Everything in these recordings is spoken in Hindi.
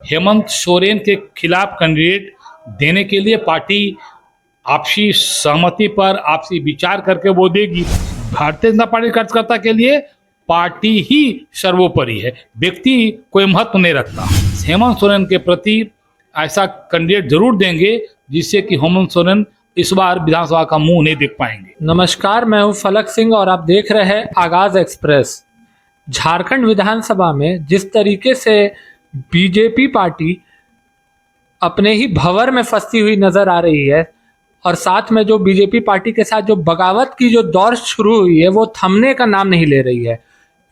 हेमंत सोरेन के खिलाफ कैंडिडेट देने के लिए पार्टी आपसी सहमति पर आपसी विचार करके वो देगी। भारतीय जनता पार्टी कार्यकर्ता के लिए पार्टी ही सर्वोपरि है, व्यक्ति कोई महत्व नहीं रखता। हेमंत सोरेन के प्रति ऐसा कैंडिडेट जरूर देंगे जिससे कि हेमंत सोरेन इस बार विधानसभा का मुंह नहीं देख पाएंगे। नमस्कार, मैं हूं फलक सिंह और आप देख रहे हैं आगाज एक्सप्रेस। झारखंड विधानसभा में जिस तरीके से बीजेपी पार्टी अपने ही भंवर में फंसी हुई नजर आ रही है और साथ में जो बीजेपी पार्टी के साथ जो बगावत की जो दौर शुरू हुई है वो थमने का नाम नहीं ले रही है।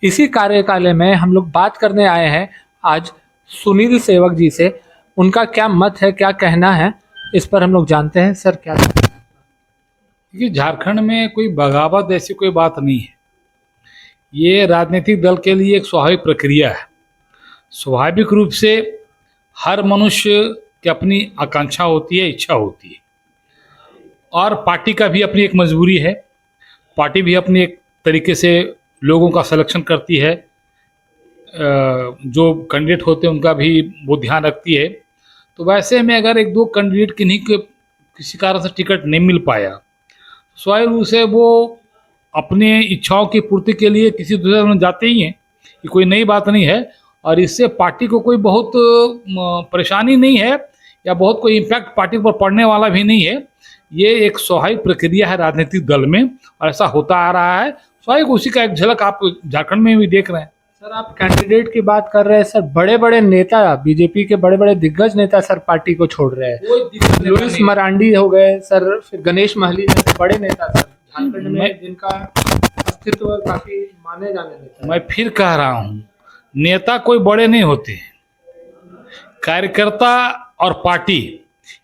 इसी कार्यकाल में हम लोग बात करने आए हैं आज सुनील सेवक जी से। उनका क्या मत है, क्या कहना है, इस पर हम लोग जानते हैं। सर क्या कि झारखंड में कोई बगावत ऐसी कोई बात नहीं है। ये राजनीतिक दल के लिए एक स्वाभाविक प्रक्रिया है। स्वाभाविक रूप से हर मनुष्य की अपनी आकांक्षा होती है, इच्छा होती है, और पार्टी का भी अपनी एक मजबूरी है। पार्टी भी अपनी एक तरीके से लोगों का सिलेक्शन करती है, जो कैंडिडेट होते हैं उनका भी वो ध्यान रखती है। तो वैसे में अगर एक दो कैंडिडेट किन्हीं के किसी कारण से टिकट नहीं मिल पाया, स्वाभाविक रूप से वो अपने इच्छाओं की पूर्ति के लिए किसी दूसरे में जाते ही हैं। ये कोई नई बात नहीं है और इससे पार्टी को कोई बहुत परेशानी नहीं है या बहुत कोई इम्पैक्ट पार्टी पर पड़ने वाला भी नहीं है। ये एक स्वाभाविक प्रक्रिया है राजनीतिक दल में और ऐसा होता आ रहा है। स्वाभाविक उसी का एक झलक आप झारखंड में भी देख रहे हैं। सर, आप कैंडिडेट की बात कर रहे हैं। सर, बड़े बड़े नेता, बीजेपी के बड़े बड़े दिग्गज नेता सर पार्टी को छोड़ रहे हैं। लुइस मरांडी हो गए सर, फिर गणेश महली जैसे बड़े नेता सर झारखंड में जिनका अस्तित्व काफी माने जाने देता है। मैं फिर कह रहा हूँ, नेता कोई बड़े नहीं होते। कार्यकर्ता और पार्टी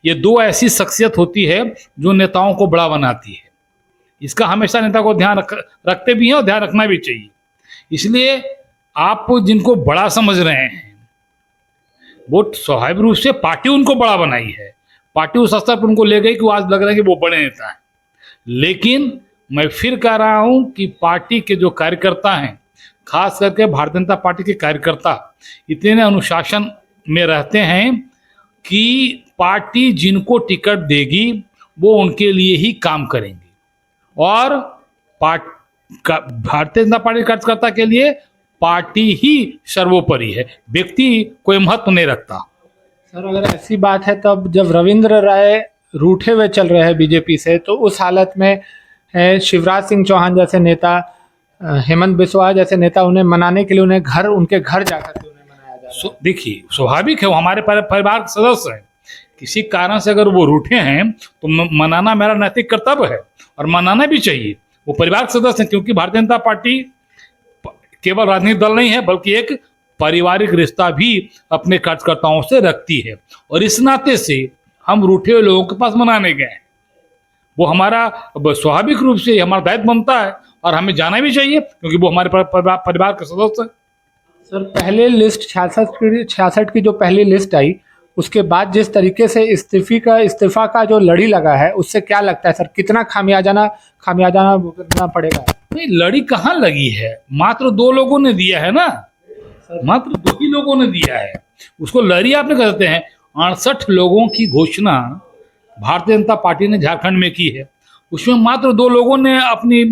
ये दो ऐसी शख्सियत होती है जो नेताओं को बड़ा बनाती है। इसका हमेशा नेता को ध्यान रखते भी हैं और ध्यान रखना भी चाहिए। इसलिए आप जिनको बड़ा समझ रहे हैं वो स्वाभाविक रूप से पार्टी उनको बड़ा बनाई है। पार्टी उस स्तर पर उनको ले गई कि वो आज लग रहा है कि वो बड़े नेता हैं। लेकिन मैं फिर कह रहा हूं कि पार्टी के जो कार्यकर्ता हैं, खास करके भारतीय जनता पार्टी के कार्यकर्ता इतने अनुशासन में रहते हैं कि पार्टी जिनको टिकट देगी वो उनके लिए ही काम करेंगे और भारतीय जनता पार्टी कार्यकर्ता के लिए पार्टी ही सर्वोपरि है, व्यक्ति कोई महत्व नहीं रखता। सर, अगर ऐसी बात है तब जब रविंद्र राय रूठे हुए चल रहे हैं बीजेपी से, तो उस हालत में शिवराज सिंह चौहान जैसे नेता, हेमंत बिस्वा जैसे नेता, उन्हें मनाने के लिए उनके घर जाकर के उन्हें मनाया जा रहा है। देखिए, स्वाभाविक है, वो हमारे परिवार के सदस्य हैं। किसी कारण से अगर वो रूठे हैं तो मनाना मेरा नैतिक कर्तव्य है और मनाना भी चाहिए। वो परिवार के सदस्य हैं, क्योंकि भारतीय जनता पार्टी केवल राजनीतिक दल नहीं है बल्कि एक पारिवारिक रिश्ता भी अपने कार्यकर्ताओं से रखती है और इस नाते से हम रूठे हुए लोगों के पास मनाने गए हैं। वो हमारा स्वाभाविक रूप से हमारा दायित्व बनता है और हमें जाना भी चाहिए क्योंकि वो हमारे परिवार के सदस्य हैं। सर, पहले लिस्ट 66 की जो पहली लिस्ट आई, उसके बाद जिस तरीके से इस्तीफा का जो लड़ी लगा है, उससे क्या लगता है सर, कितना खामियाजाना भुगतना पड़ेगा? नहीं, लड़ी कहाँ लगी है, मात्र 2 लोगों ने दिया है ना, मात्र 2 ही लोगों ने दिया है। उसको लड़ी आपने कहते हैं। 68 लोगों की घोषणा भारतीय जनता पार्टी ने झारखंड में की है, उसमें मात्र 2 लोगों ने अपनी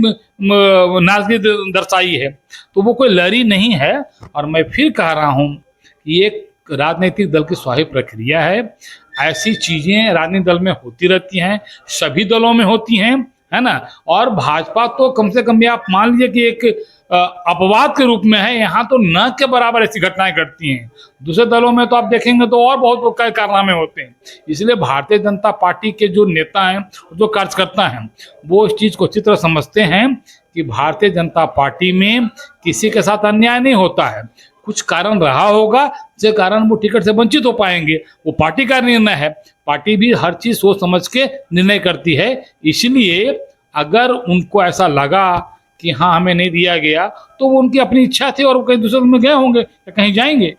नाराजगी दर्शाई है, तो वो कोई लड़ी नहीं है। और मैं फिर कह रहा हूँ कि एक राजनीतिक दल की स्वाभाविक प्रक्रिया है। ऐसी चीजें राजनीतिक दल में होती रहती हैं, सभी दलों में होती हैं, है ना। और भाजपा तो कम से कम आप मान लीजिए कि एक अपवाद के रूप में है। यहाँ तो न के बराबर ऐसी घटनाएं घटती हैं। दूसरे दलों में तो आप देखेंगे तो और बहुत कारनामे होते हैं। इसलिए भारतीय जनता पार्टी के जो नेता हैं, जो कार्यकर्ता हैं, वो इस चीज़ को अच्छी तरह समझते हैं कि भारतीय जनता पार्टी में किसी के साथ अन्याय नहीं होता है। कुछ कारण रहा होगा जिसके कारण वो टिकट से वंचित हो पाएंगे, वो पार्टी का निर्णय है। पार्टी भी हर चीज़ सोच समझ के निर्णय करती है। इसलिए अगर उनको ऐसा लगा कि हाँ हमें नहीं दिया गया, तो वो उनकी अपनी इच्छा थी और वो कहीं दूसरे में गए होंगे या कहीं जाएंगे।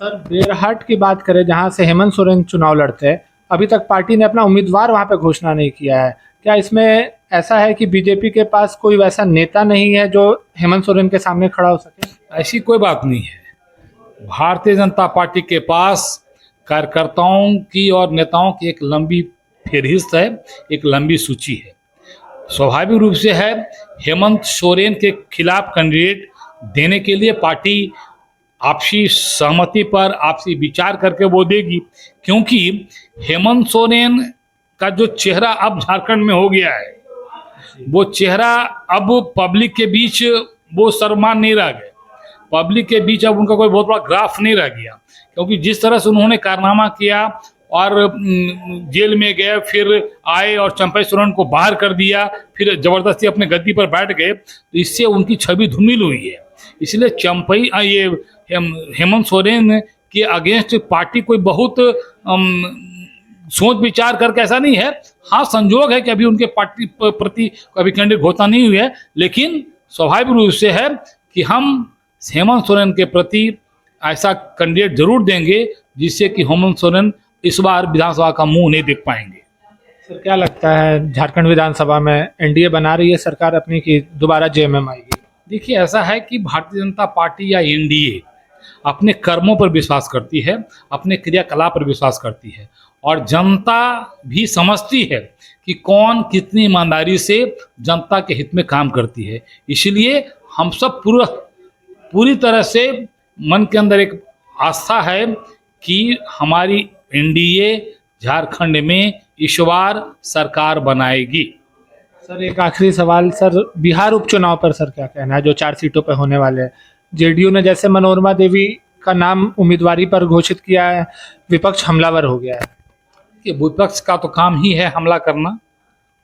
सर, बेरहाट की बात करें, जहाँ से हेमंत सोरेन चुनाव लड़ते हैं, अभी तक पार्टी ने अपना उम्मीदवार वहाँ पे घोषणा नहीं किया है। क्या इसमें ऐसा है कि बीजेपी के पास कोई वैसा नेता नहीं है जो हेमंत सोरेन के सामने खड़ा हो सके? ऐसी कोई बात नहीं है। भारतीय जनता पार्टी के पास कार्यकर्ताओं की और नेताओं की एक लंबी फहरिस्त है, एक लंबी सूची है। स्वाभाविक रूप से है, हेमंत सोरेन के खिलाफ कैंडिडेट देने के लिए पार्टी आपसी सहमति पर आपसी विचार करके वो देगी, क्योंकि हेमंत सोरेन का जो चेहरा अब झारखंड में हो गया है, वो चेहरा अब पब्लिक के बीच वो सर्वमान नहीं रह गए, पब्लिक के बीच अब उनका कोई बहुत बड़ा ग्राफ नहीं रह गया, क्योंकि जिस तरह से उन्होंने कारनामा किया और जेल में गए, फिर आए और चंपई सोरेन को बाहर कर दिया, फिर जबरदस्ती अपने गद्दी पर बैठ गए, तो इससे उनकी छवि धूमिल हुई है। इसलिए हेमंत सोरेन के अगेंस्ट पार्टी कोई बहुत सोच विचार करके ऐसा नहीं है। हाँ, संजोग है कि अभी उनके पार्टी प्रति अभी कैंडिडेट घोषणा नहीं हुई है, लेकिन स्वाभाविक रूप से है कि हम हेमंत सोरेन के प्रति ऐसा कैंडिडेट जरूर देंगे जिससे कि हेमंत सोरेन इस बार विधानसभा का मुंह नहीं देख पाएंगे। सर, क्या लगता है झारखंड विधानसभा में एनडीए बना रही है सरकार अपनी की दोबारा जेएमएम आएगी? देखिए, ऐसा है कि भारतीय जनता पार्टी या एनडीए अपने कर्मों पर विश्वास करती है, अपने क्रियाकलाप पर विश्वास करती है, और जनता भी समझती है कि कौन कितनी ईमानदारी से जनता के हित में काम करती है। इसलिए हम सब पूरी तरह से मन के अंदर एक आस्था है कि हमारी एनडीए झारखंड में इस बार सरकार बनाएगी। सर, एक आखिरी सवाल सर, बिहार उपचुनाव पर सर क्या कहना है जो 4 सीटों पर होने वाले हैं? जेडीयू ने जैसे मनोरमा देवी का नाम उम्मीदवारी पर घोषित किया है, विपक्ष हमलावर हो गया है। कि विपक्ष का तो काम ही है हमला करना,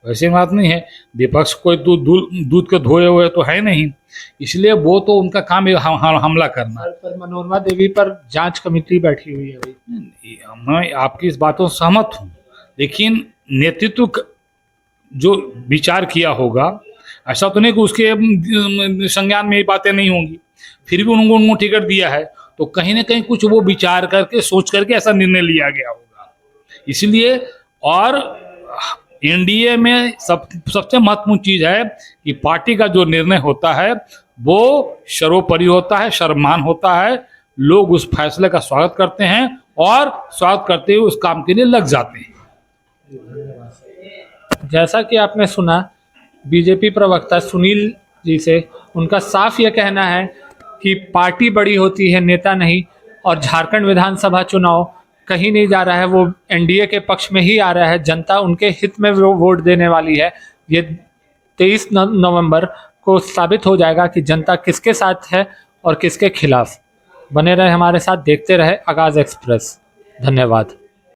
वैसे बात नहीं है। विपक्ष कोई दूध के धोए हुए तो है नहीं, इसलिए वो तो उनका काम है हमला करना। पर मनोरमा देवी पर जांच कमेटी बैठी हुई है भाई। मैं आपकी इस बातों से सहमत हूँ, लेकिन नेतृत्व जो विचार किया होगा, ऐसा तो नहीं कि उसके संज्ञान में ये बातें नहीं होंगी, फिर भी उनको टिकट दिया है, तो कहीं ना कहीं कुछ वो विचार करके सोच करके ऐसा निर्णय लिया गया होगा। इसलिए और एनडीए में सबसे महत्वपूर्ण चीज है कि पार्टी का जो निर्णय होता है वो सर्वोपरि होता है, सर्वमान होता है। लोग उस फैसले का स्वागत करते हैं और स्वागत करते हुए उस काम के लिए लग जाते हैं। जैसा कि आपने सुना बीजेपी प्रवक्ता सुनील जी से, उनका साफ यह कहना है कि पार्टी बड़ी होती है, नेता नहीं, और झारखंड विधानसभा चुनाव कहीं नहीं जा रहा है, वो एनडीए के पक्ष में ही आ रहा है। जनता उनके हित में वोट देने वाली है। ये 23 नवंबर को साबित हो जाएगा कि जनता किसके साथ है और किसके खिलाफ। बने रहे हमारे साथ, देखते रहे आगाज़ एक्सप्रेस। धन्यवाद।